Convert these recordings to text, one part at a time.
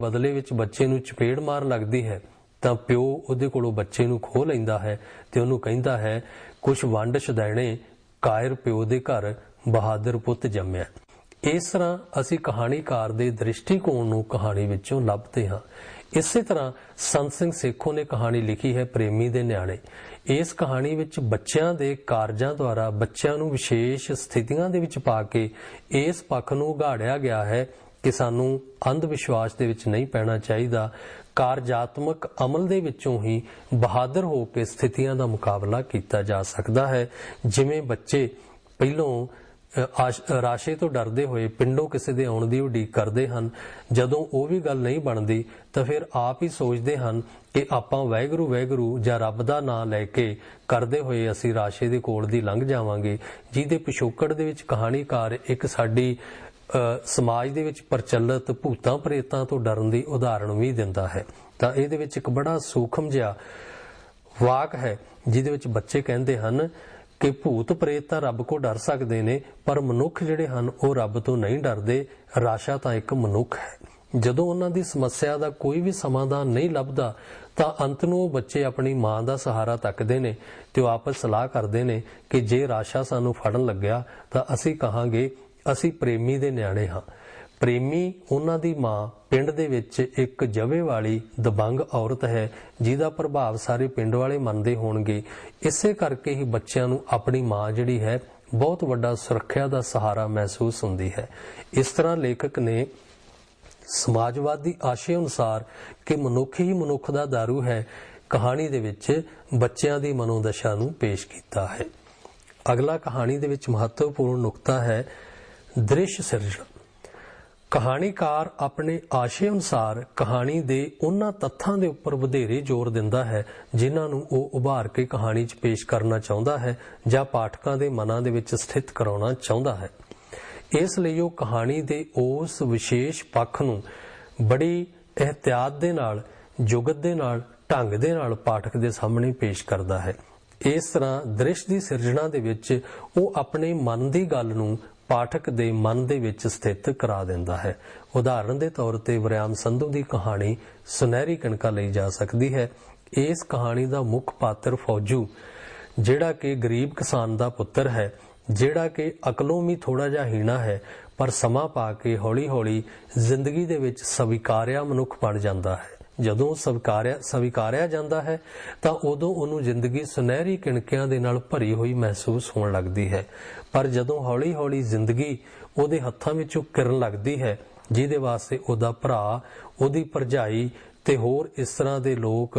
बदले विच बच्चे नूं चपेड़ मार लगदी है तां प्यो उहदे कोलों बच्चे नूं खोह लैंदा है ते उहनूं कहिंदा है कुछ वंड छदैणे कायर प्यो दे घर बहादुर पुੱਤ जम्मिया। इस तरह असी कहानीकार दे दृष्टिकोण नूं कहानी विचों लभदे हां। इसे तरह संत सिंह सेखों ने कहानी लिखी है प्रेमी दे न्याणे। इस कहानी विच बच्चों के कारजां द्वारा बच्चों नूं विशेष स्थितियां दे विच पा के इस पक्ष नूं उघाड़िया गया है कि सानू अंध विश्वास दे विच नहीं पैना चाहिदा, कारजात्मक अमल दे विचों ही बहादुर हो के स्थितियां दा मुकाबला कीता जा सकदा है। जिवें बच्चे पहलों राशे तो डरदे होए पिंडों किसी दे आउण दी उਡੀक करदे हन, जदों वो भी गल नहीं बनदी तो फिर आप ही सोचते हैं कि आपां वैगुरू वैगुरू जां रब दा नां लैके करदे होए असी राशे दे कोल दी लंघ जावांगे, जिहदे पिछोकड़ दे विच कहानीकार एक साडी समाज दे विच प्रचलित भूतां प्रेतां तो डरन दी उदाहरण भी दिंदा है। तां इहदे विच एक बड़ा सूखम जिहा वाक है जिहदे विच बच्चे कहंदे हन कि भूत प्रेत तां रब को डर सकदे ने पर मनुख जिहड़े हन वो रब तो नहीं डरदे, राशा तां एक मनुख है। जदों उन्हां दी समस्या दा कोई भी समाधान नहीं लभदा तां अंत नूं बच्चे अपनी मां दा सहारा तकदे ने ते आपस सलाह करदे ने कि जे राशा सानूं फड़न लग्या तां असीं कहांगे असीं प्रेमी दे न्याणे हां। प्रेमी उन्हां दी मां पिंड दे विच एक जवे वाली दबंग औरत है जिहदा प्रभाव सारे पिंड वाले मनदे होणगे। इसे करके ही बच्चों नूं अपनी मां जिहड़ी है बहुत वड्डा सुरक्षा दा सहारा महसूस हुंदी है। इस तरह लेखक ने समाजवादी आशे अनुसार कि मनुख ही मनुख दा दारू है कहानी दे विच बच्चों की मनोदशा नूं पेश कीता है। अगला कहानी दे विच महत्वपूर्ण नुकता है दृश्य सिरजण। कहानीकार अपने आशे अनुसार कहानी दे उन्हां तत्थां दे उपर वधेरे जोर दिंदा है जिन्हां नूं ओह उभार के कहानी च पेश करना चाहुंदा है जां पाठकां दे मनां दे विच स्थित कराउणा चाहुंदा है। इस लई ओह कहानी दे उस विशेष पक्ष नूं बड़ी एहतियात दे नाल जुगत दे नाल ढंग दे नाल पाठक दे सामने पेश करदा है। इस तरह दृश्य दी सिरजना दे विच ओह अपने मन दी गल नूं पाठक दे मन दे विच स्थित करा दिंदा है। उदाहरण दे तौर ते वरियाम संधू दी कहानी सुनहरी कणका लई जा सकदी है। इस कहानी दा मुख पात्र फौजू जिहड़ा कि गरीब किसान दा पुत्र है, जिहड़ा कि अकलों भी थोड़ा जिहा हीणा है पर समा पा के हौली हौली जिंदगी दे विच स्वीकारिया मनुख बण जांदा है। जदों स्वीकारिया जाता है तो उदों उन्होंने जिंदगी सुनहरी किणकियां दे नाल भरी हुई महसूस होने लगती है, पर जदों हौली हौली जिंदगी उहदे हत्थां विचों किरन लगती है जिहदे वास्ते उहदा भरा उहदी भरजाई ते होर इस तरह दे लोग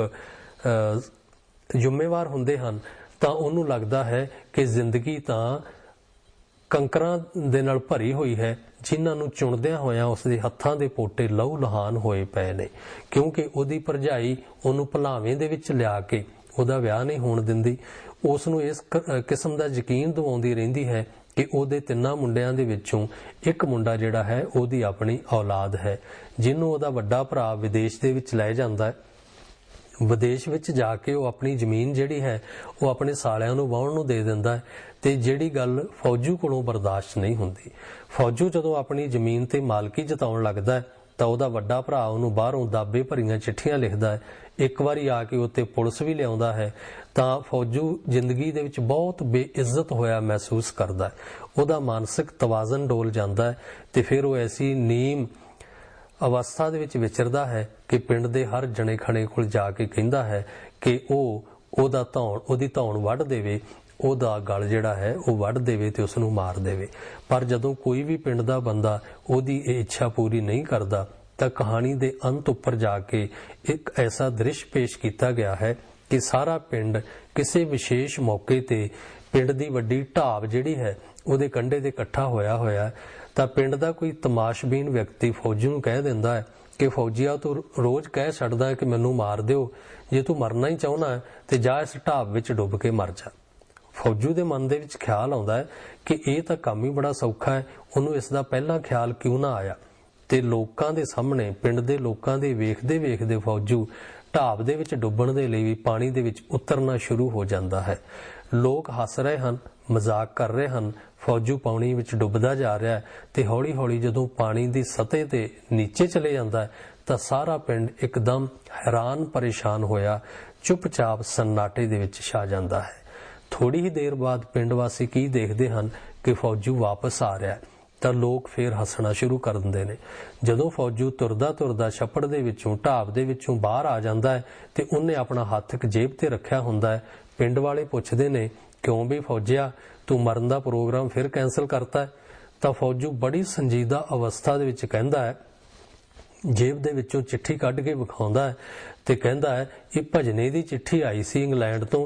जिम्मेवार हुंदे हन तां उहनूं लगदा है कि जिंदगी तां कंकरां दे नाल भरी हुई है जिन्हां नूं चुणदियां होइआं उसदे हत्थां दे पोटे लहू लहान होए पए ने, क्योंकि उहदी भरजाई उहनूं भुलावें दे विच लिया के उहदा विआह नहीं होण दिंदी। उस नूं इस किस्म दा यकीन दिवाउंदी रहिंदी है कि उहदे तिन्नां मुंडिआं दे विचों एक मुंडा जिहड़ा है उहदी अपनी औलाद है, जिहनूं उहदा वड्डा भरा विदेश दे विच लै जांदा है। विदेश विच जाके वो अपनी जमीन जिहड़ी है वो अपने सालिआं नूं वाहण नूं दे दिंदा है ते जिहड़ी गल फौजू कोलों बर्दाश्त नहीं हुंदी। फौजू जदों अपनी जमीन ते मालकी जताउण लगदा है तां उहदा वड्डा भरा उहनूं बाहरों दाबे भरीआं चिट्ठियां लिखदा है। एक वारी आके उत्ते पुलिस भी लिआउंदा है तां फौजू जिंदगी दे विच बहुत बेइज्जत होया महसूस करदा है। उहदा मानसिक तवाजन डोल जांदा है ते फिर वो ऐसी नीम अवस्था दे विच विचरदा है कि पिंड दे हर जणे खणे कोल जाके कहिंदा है कि ओहदी धौण वढ देवे, ओहदा गल जिहड़ा है वो वढ देवे ते उसनूं मार देवे। पर जदों कोई भी पिंड दा बंदा ओहदी इच्छा पूरी नहीं करदा तां कहानी दे अंत उपर जाके एक ऐसा दृश्य पेश किया गया है कि सारा पिंड किसी विशेष मौके ते पिंड दी वड्डी ढाब जिहड़ी है उहदे कंढे ते इकट्ठा होया होया तां पिंड दा कोई तमाशबीन व्यक्ति फौजी नूं कह दिंदा है कि फौजिया तू रोज़ कह छड्डदा है कि मैनूं मार दिओ, जे तू मरना ही चाहुंदा है ते जा इस ढाब विच डुੱਬ के मर जा। फौजू दे मन दे विच ख्याल आउंदा है कि इह तां काम ही बड़ा सौखा है, उहनूं इस दा पहला ख्याल क्यों ना आया। ते लोकां दे सामणे पिंड दे लोकां दे वेखदे वेखदे फौजू ढाब दे विच डुੱਬਣ दे लई भी पानी दे विच उतरना शुरू हो जाता है। लोग हस रहे हैं, मजाक कर रहे हैं, फौजू पानी विच डुੱਬਦਾ जा रहा है ते हौली हौली जदों पानी की सतह ते नीचे चले जाता है ਤਾਂ ਸਾਰਾ ਪਿੰਡ ਇੱਕਦਮ हैरान परेशान होया चुपचाप सन्नाटे दे विच छा जांदा है। थोड़ी ही देर बाद पिंड वासी की देखते हैं कि फौजू वापस आ रहा है तो लोग फिर हसना शुरू कर दिंदे ने। जदों फौजू तुरदा तुरदा छप्पड़ दे विचों ढाब दे विचों बाहर आ जांदा है ते उन्हें अपना हत्थ जेब ते रखिया हुंदा है। पिंड वाले पुछदे ने क्यों भी फौजिया तू मरन दा प्रोग्राम फिर कैंसल करता है? तो फौजू बड़ी संजीदा अवस्था दे विच कहंदा है, जेब दे विचों चिट्ठी कढ के विखाउंदा है ते कहंदा है ये भजने दी चिट्ठी आई सी इंग्लैंड तो।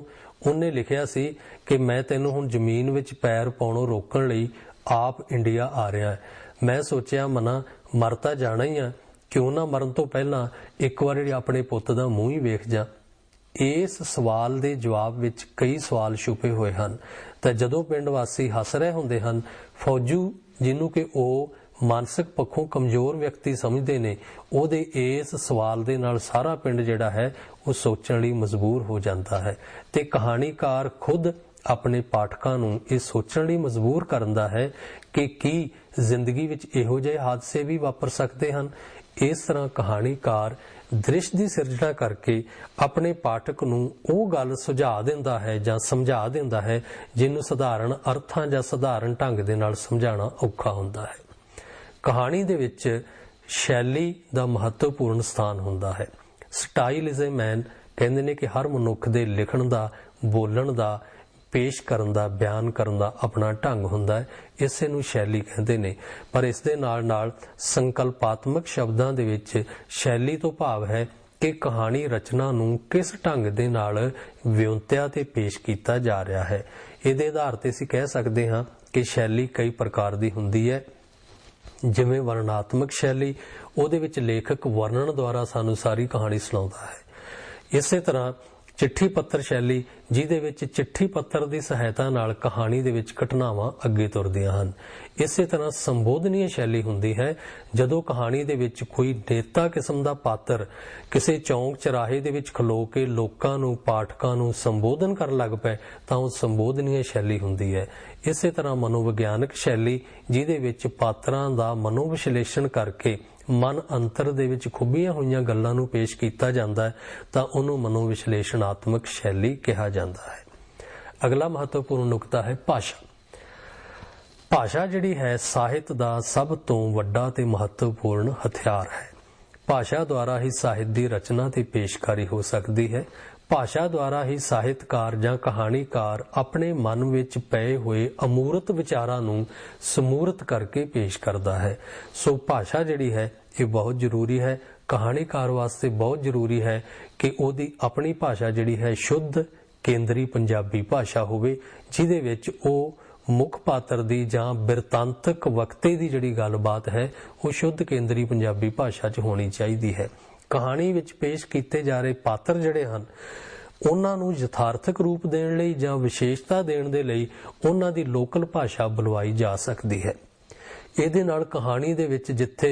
उन्हें लिखिया सी कि मैं तैनूं हुण जमीन विच पैर पाउणों रोकण लई आप इंडिया आ रहा है। मैं सोचिया मना मरता जाना ही आ, क्यों ना मरन तो पहला एक बार अपने पुੱਤ दा मूँह ही वेख जा। इस सवाल दे जवाब विच कई सवाल छुपे हुए हैं। तो जदों पिंड वासी हस रहे हुंदे हन, फौजू जिन्हों कि वह मानसिक पक्षों कमजोर व्यक्ति समझते ने, ਉਹਦੇ इस सवाल दे नाल सारा पिंड जिहड़ा है वो सोचण लई मजबूर हो जाता है। ते कहानीकार खुद अपने पाठकां नूं ये सोचण लई मजबूर करदा है कि की जिंदगी विच इहो जिहे हादसे भी वापर सकते हैं। इस तरह कहानीकार दृश्य की सिरजना करके अपने पाठक नूं ਉਹ गल सुझा दिंदा है जां समझा दिंदा है जिन्हों सधारण अर्थां जां सधारण ढंग दे नाल समझाना औखा हुंदा है। कहानी दे विच शैली दा महत्वपूर्ण स्थान हुंदा है। स्टाइल इज ए मैन कहंदे ने कि हर मनुख दे लिखण दा, बोलण दा, पेश करन दा, बयान करन दा अपना ढंग हुंदा है। इसे नूं शैली कहंदे ने। पर इस दे नाल नाल संकल्पात्मक शब्दां दे विच शैली तो भाव है कि कहानी रचना नूं किस ढंग दे नाल विਉਂਤਿਆ ते पेश कीता जा रहा है। इहदे आधार ते असीं कह सकदे हां कि शैली कई प्रकार दी हुंदी है। जिवें वर्णनात्मक शैली, ਉਹਦੇ ਵਿੱਚ ਲੇਖਕ वर्णन द्वारा सानू सारी कहानी सुणाउंदा है। इसे तरह चिट्ठी पत्र शैली, जिहदे विच चिट्ठी पत्र की सहायता नाल कहानी दे विच घटनावां अगे तुरदियां हन। इसे तरह संबोधनीय शैली हुंदी है, जदों कहानी दे विच कोई नेता किस्म दा पात्र किसी चौंक चराहे दे विच खलो के लोकां नूं, पाठकां नूं संबोधन करन लग पए तां ओह संबोधनीय शैली हुंदी है। इसे तरह मनोविग्यानक शैली, जिहदे विच पात्रां दा मनोविश्लेषण करके मन अंतर दे विच खुबियां होईयां गल्लां नूं पेश कीता जांदा है तां उहनूं मनोविश्लेषणात्मक शैली कहा जांदा है। अगला महत्वपूर्ण नुकता है भाषा। भाषा जिहड़ी है ਸਾਹਿਤ ਦਾ सब तो ਵੱਡਾ ਤੇ महत्वपूर्ण हथियार है। भाषा द्वारा ही ਸਾਹਿਤ ਦੀ रचना ਤੇ पेशकारी हो सकती है। भाषा द्वारा ही ਸਾਹਿਤਕਾਰ ਜਾਂ कहानीकार अपने मन विच पए हुए अमूर्त विचारां नूं समूर्त करके पेश करता है। सो भाषा जिहड़ी है ये बहुत जरूरी है। कहानीकार वास्ते बहुत जरूरी है कि ਉਹਦੀ अपनी भाषा जिहड़ी है शुद्ध केंद्री पंजाबी भाषा होवे, जिहदे विच ਉਹ मुख पात्र दी जां बिरतांतक वक्ते दी जिहड़ी गलबात है वो शुद्ध केंद्री पंजाबी भाषा च होनी चाहिदी है। कहानी विच पेश कीते जा रहे पात्र जिहड़े हन उन्हां नूं यथार्थक रूप देण लई जां विशेषता देण दे लई उन्हां दी लोकल भाषा बुलवाई जा सकदी है। इहदे नाल कहानी दे विच जिथे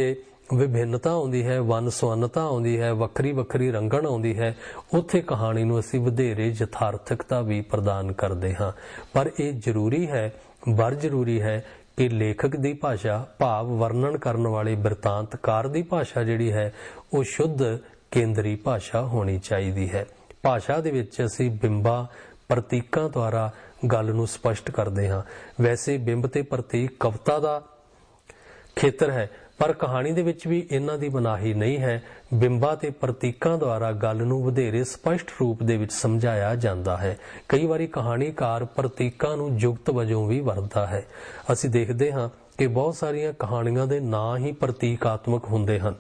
विभिन्नता आउंदी है, वन सुवन्नता आउंदी है, वखरी वखरी रंगण आउंदी है, उत्थे कहानी नूं असीं वधेरे यथार्थकता भी प्रदान करदे हां। पर यह जरूरी है, बर जरूरी है कि लेखक दी भाषा भाव वर्णन करन वाले बिरतांतकार दी भाषा जिहड़ी है वो शुद्ध केंद्री भाषा होनी चाहिदी है। भाषा दे विच असीं बिंबां प्रतीकां द्वारा गल नूं स्पष्ट करदे हां। वैसे बिंब ते प्रतीक कविता दा खेतर है, पर कहानी दे विच भी इन्हां दी मनाही नहीं है। बिंबां ते प्रतीकां द्वारा गल नूं वधेरे स्पष्ट रूप दे विच समझाया जांदा है। कई वारी कहानीकार प्रतीकां नूं जुगत वजों भी वरतदा है। असीं देखदे हां कि बहुत सारियां कहानियां दे नां ही प्रतीकात्मक हुंदे हन।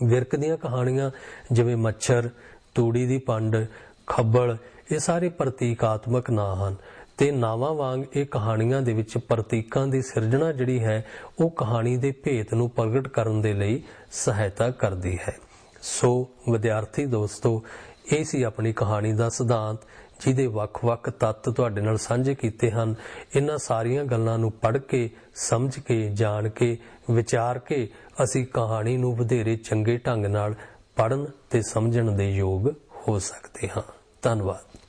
विरक दीयां कहानियां जिवें मच्छर, तूड़ी दी पंड, खब्बल, ये सारे प्रतीकात्मक नां हन। ते नावां वांग ये कहानियां दे विच प्रतीकां दी सिरजना जिहड़ी है वो कहानी दे भेत नूं प्रगट करन दे लई सहायता करदी है। सो विद्यार्थी दोस्तों, ये सी अपनी कहानी दा सिद्धांत जिहदे वख-वख तत्त तुहाडे नाल साझे कीते हन। इन्हां सारियां गल्लां नूं पढ़ के, समझ के, जाण के, विचार के असीं कहानी नूं वधेरे चंगे ढंग नाल पढ़न ते समझण दे योग हो सकदे हां। धन्नवाद।